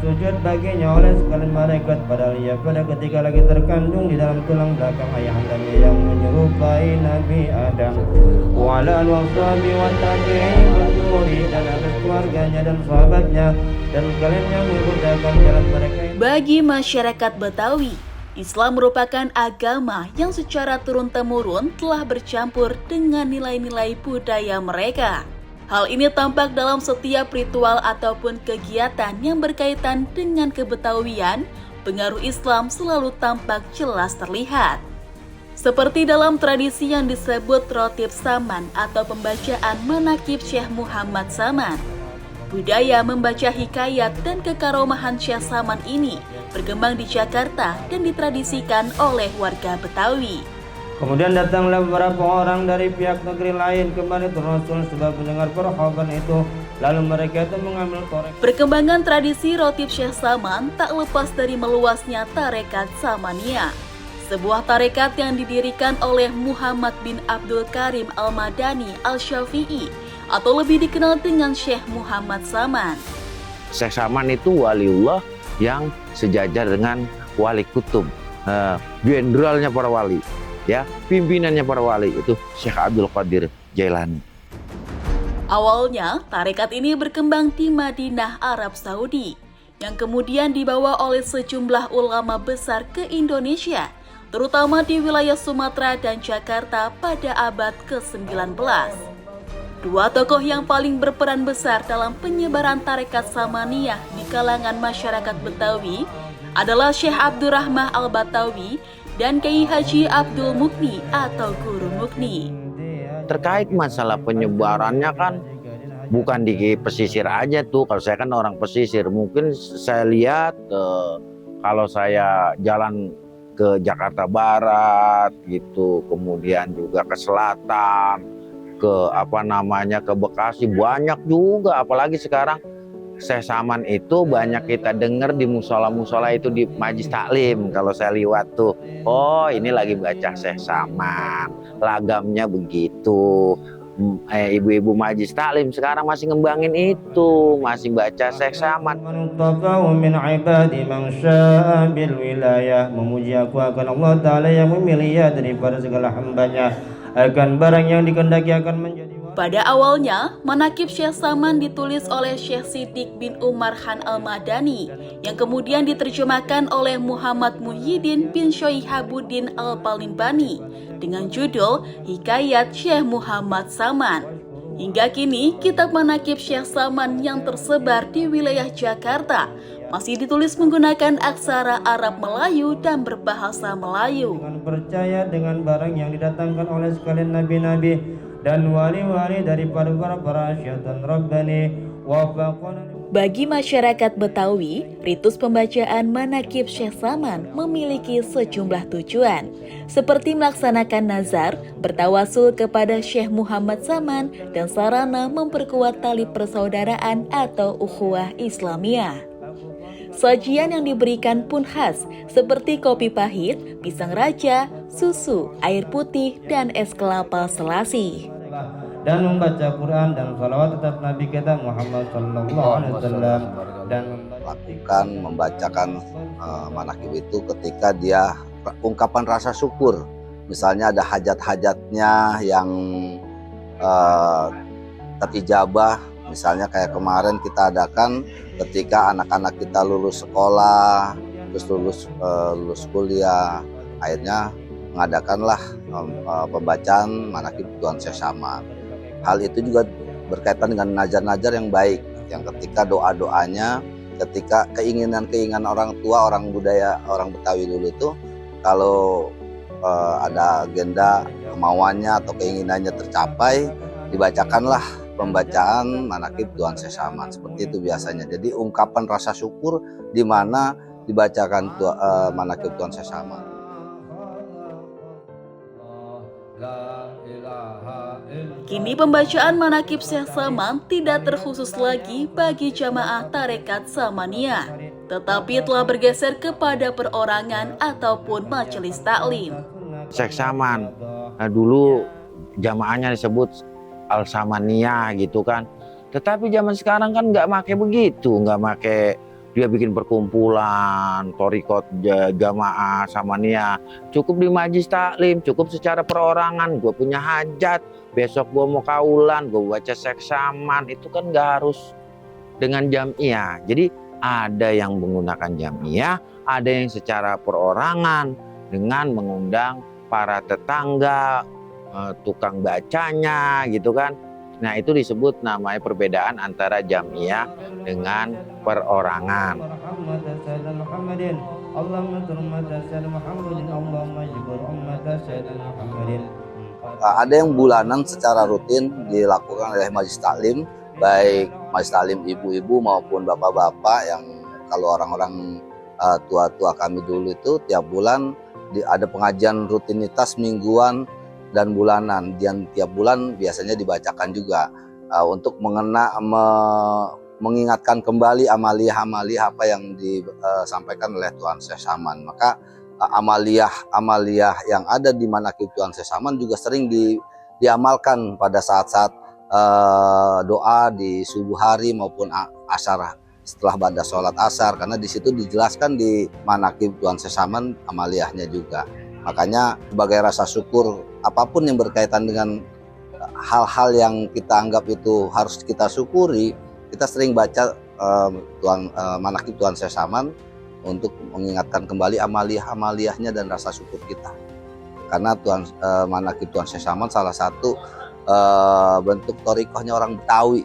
sujud baginya oleh sekalian malaikat, padahal ia pada ketika lagi terkandung di dalam tulang belakang ayahandanya yang menyerupai Nabi Adam. Wa ala al-washabi wa tabi'in berduri, dan atas keluarganya dan sahabatnya dan kalian yang mengikuti jalan mereka. Bagi masyarakat Betawi, Islam merupakan agama yang secara turun-temurun telah bercampur dengan nilai-nilai budaya mereka. Hal ini tampak dalam setiap ritual ataupun kegiatan yang berkaitan dengan kebetawian. Pengaruh Islam selalu tampak jelas terlihat. Seperti dalam tradisi yang disebut Rotib Saman atau pembacaan manakib Syekh Muhammad Saman. Budaya membaca hikayat dan kekaromahan Syekh Saman ini berkembang di Jakarta dan ditradisikan oleh warga Betawi. Kemudian datanglah beberapa orang dari pihak negeri lain kembali ke Rasul sebab mendengar perkhabaran itu, lalu mereka itu mengambil korek. Perkembangan tradisi Rotib Syekh Saman tak lepas dari meluasnya tarekat Samaniyah, sebuah tarekat yang didirikan oleh Muhammad bin Abdul Karim Al-Madani Al-Syafi'i atau lebih dikenal dengan Syekh Muhammad Saman. Syekh Saman itu waliullah yang sejajar dengan wali kutub, jenderalnya para wali, ya, pimpinannya para wali itu Syekh Abdul Qadir Jailani. Awalnya, tarekat ini berkembang di Madinah, Arab Saudi, yang kemudian dibawa oleh sejumlah ulama besar ke Indonesia, terutama di wilayah Sumatera dan Jakarta pada abad ke-19. Dua tokoh yang paling berperan besar dalam penyebaran tarekat Samaniyah di kalangan masyarakat Betawi adalah Syekh Abdurrahman Al-Batawi dan Kiai Haji Abdul Mukni atau Guru Mukni. Terkait masalah penyebarannya kan bukan di pesisir aja tuh. Kalau saya kan orang pesisir, mungkin saya lihat kalau saya jalan ke Jakarta Barat gitu, kemudian juga ke selatan, ke ke Bekasi, banyak juga. Apalagi sekarang Syekh Saman itu banyak kita dengar di musola-musola itu di majlis taklim. Kalau saya lihat tuh, oh ini lagi baca Syekh Saman, lagamnya begitu. Ibu-ibu majlis taklim sekarang masih ngembangin itu, masih baca Syekh Saman. Memuji aku akan Allah Ta'ala yang memilih daripada segala hambanya, akan barang yang dikehendaki akan menjadi. Pada awalnya, manakib Syekh Saman ditulis oleh Syekh Siddiq bin Umar Khan Al-Madani yang kemudian diterjemahkan oleh Muhammad Muhyiddin bin Syihabuddin Al-Palimbani dengan judul Hikayat Syekh Muhammad Saman. Hingga kini, kitab manakib Syekh Saman yang tersebar di wilayah Jakarta masih ditulis menggunakan aksara Arab Melayu dan berbahasa Melayu. Dengan percaya dengan barang yang didatangkan oleh sekalian nabi-nabi dan wali-wali daripada para syaitan Rabbani. Bagi masyarakat Betawi, ritus pembacaan manakib Syekh Saman memiliki sejumlah tujuan, seperti melaksanakan nazar, bertawasul kepada Syekh Muhammad Saman, dan sarana memperkuat tali persaudaraan atau ukhuwah Islamiyah. Sajian yang diberikan pun khas, seperti kopi pahit, pisang raja, susu, air putih, dan es kelapa selasi. Dan membaca Quran dan salawat atas Nabi kita Muhammad Sallallahu Alaihi Wasallam, dan membacakan manakib itu ketika dia ungkapan rasa syukur, misalnya ada hajat-hajatnya yang terijabah, misalnya kayak kemarin kita adakan ketika anak-anak kita lulus sekolah, terus lulus kuliah, akhirnya mengadakanlah pembacaan manakib Tuan Syekh Saman. Hal itu juga berkaitan dengan najar-najar yang baik, yang ketika doa-doanya, ketika keinginan-keinginan orang tua, orang budaya, orang Betawi dulu itu, kalau ada agenda kemauannya atau keinginannya tercapai, dibacakanlah pembacaan manakib Tuan Syekh Saman. Seperti itu biasanya. Jadi ungkapan rasa syukur di mana dibacakan manakib Tuan Syekh Saman. Kini pembacaan manakib Syekh Saman tidak terkhusus lagi bagi jamaah tarekat Samaniyah, tetapi telah bergeser kepada perorangan ataupun majelis taklim. Syekh Saman, dulu jamaahnya disebut Al-Samaniyah gitu kan. Tetapi zaman sekarang kan nggak make begitu, nggak make dia bikin perkumpulan, torikot, jamaah, samania. Cukup di majlis taklim, cukup secara perorangan. Gue punya hajat, besok gue mau kaulan, gue baca seksaman. Itu kan gak harus dengan jamiah. Jadi ada yang menggunakan jamiah, ada yang secara perorangan dengan mengundang para tetangga, tukang bacanya gitu kan. Nah itu disebut namanya perbedaan antara jamiah dengan perorangan. Ada yang bulanan secara rutin dilakukan oleh majelis taklim, baik majelis taklim ibu-ibu maupun bapak-bapak. Yang kalau orang-orang tua-tua kami dulu itu tiap bulan ada pengajian rutinitas mingguan dan bulanan, dan tiap bulan biasanya dibacakan juga untuk mengingatkan kembali amaliyah-amaliyah apa yang disampaikan oleh Tuan Syekh Saman. Maka amaliyah yang ada di manaqib Tuan Syekh Saman juga sering diamalkan pada saat-saat doa di subuh hari maupun asar, setelah pada sholat asar, karena di situ dijelaskan di manaqib Tuan Syekh Saman amaliyahnya juga. Makanya sebagai rasa syukur apapun yang berkaitan dengan hal-hal yang kita anggap itu harus kita syukuri, kita sering baca manaqib Tuan Syekh Saman untuk mengingatkan kembali amaliyah-amaliyahnya dan rasa syukur kita. Karena manaqib Tuan Syekh Saman salah satu bentuk thariqahnya orang Betawi.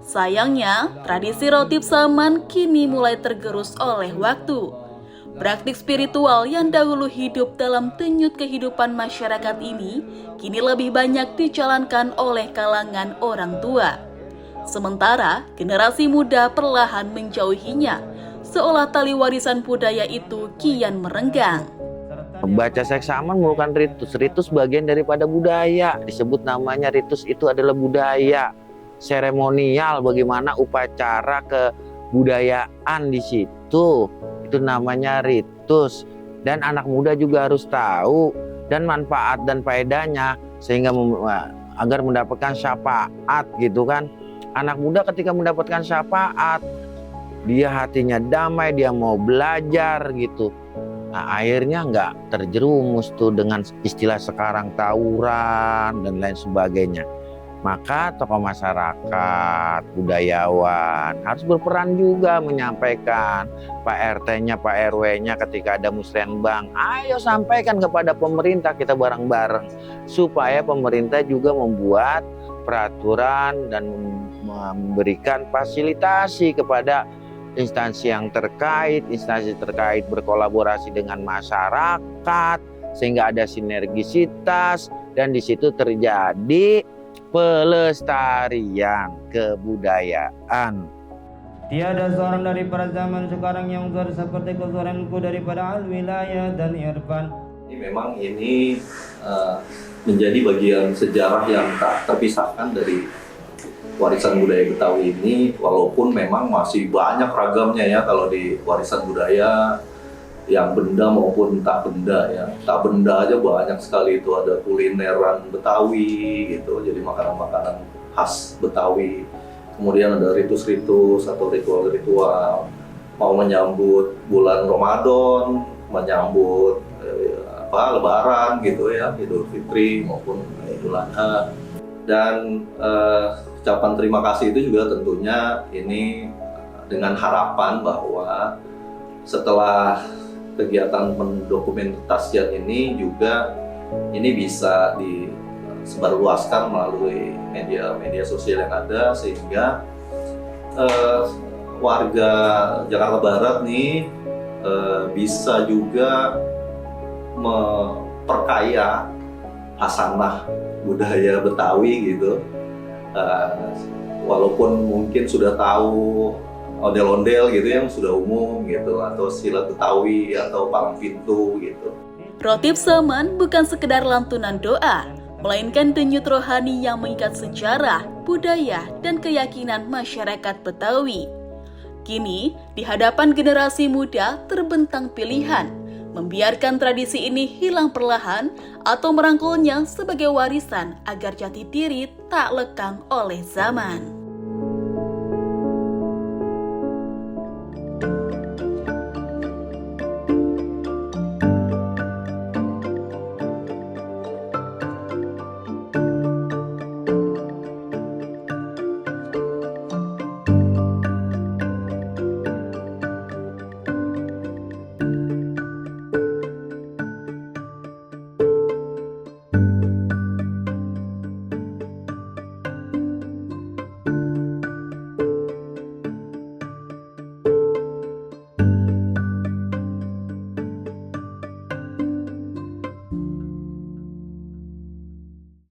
Sayangnya, tradisi Rotib Saman kini mulai tergerus oleh waktu. Praktik spiritual yang dahulu hidup dalam denyut kehidupan masyarakat ini, kini lebih banyak dijalankan oleh kalangan orang tua. Sementara, generasi muda perlahan menjauhinya, seolah tali warisan budaya itu kian merenggang. Baca seksaman merupakan ritus. Ritus bagian daripada budaya. Disebut namanya ritus itu adalah budaya. Seremonial, bagaimana upacara kebudayaan di situ, itu namanya ritus. Dan anak muda juga harus tahu dan manfaat dan faedahnya, sehingga agar mendapatkan syafaat gitu kan. Anak muda ketika mendapatkan syafaat, dia hatinya damai, dia mau belajar gitu. Nah, akhirnya nggak terjerumus tuh dengan istilah sekarang tawuran dan lain sebagainya. Maka tokoh masyarakat, budayawan harus berperan juga menyampaikan. Pak RT-nya, Pak RW-nya ketika ada musrenbang, ayo sampaikan kepada pemerintah, kita bareng-bareng. Supaya pemerintah juga membuat peraturan dan memberikan fasilitasi kepada instansi yang terkait, berkolaborasi dengan masyarakat, sehingga ada sinergisitas, dan di situ terjadi pelestarian kebudayaan. Tiada seorang dari para zaman sekarang yang zuhur seperti kezuhuranku daripada al-wilayah dan irfan. Memang ini menjadi bagian sejarah yang tak terpisahkan dari warisan budaya Betawi ini, walaupun memang masih banyak ragamnya ya kalau di warisan budaya, yang benda maupun tak benda ya. Tak benda aja banyak sekali, itu ada kulineran Betawi gitu, jadi makanan-makanan khas Betawi. Kemudian ada ritus-ritus atau ritual-ritual, mau menyambut bulan Ramadan, menyambut Lebaran gitu ya, Idul Fitri maupun Idul Adha. Dan ucapan terima kasih itu juga tentunya ini dengan harapan bahwa setelah kegiatan pendokumentasian ini juga ini bisa disebarluaskan melalui media sosial yang ada, sehingga warga Jakarta Barat nih bisa juga memperkaya hasanah budaya Betawi gitu. Walaupun mungkin sudah tahu ondel-ondel gitu yang sudah umum gitu, atau silat Betawi atau palang pintu gitu. Rotib Saman bukan sekedar lantunan doa, melainkan denyut rohani yang mengikat sejarah, budaya, dan keyakinan masyarakat Betawi. Kini, di hadapan generasi muda terbentang pilihan, membiarkan tradisi ini hilang perlahan atau merangkulnya sebagai warisan agar jati diri tak lekang oleh zaman.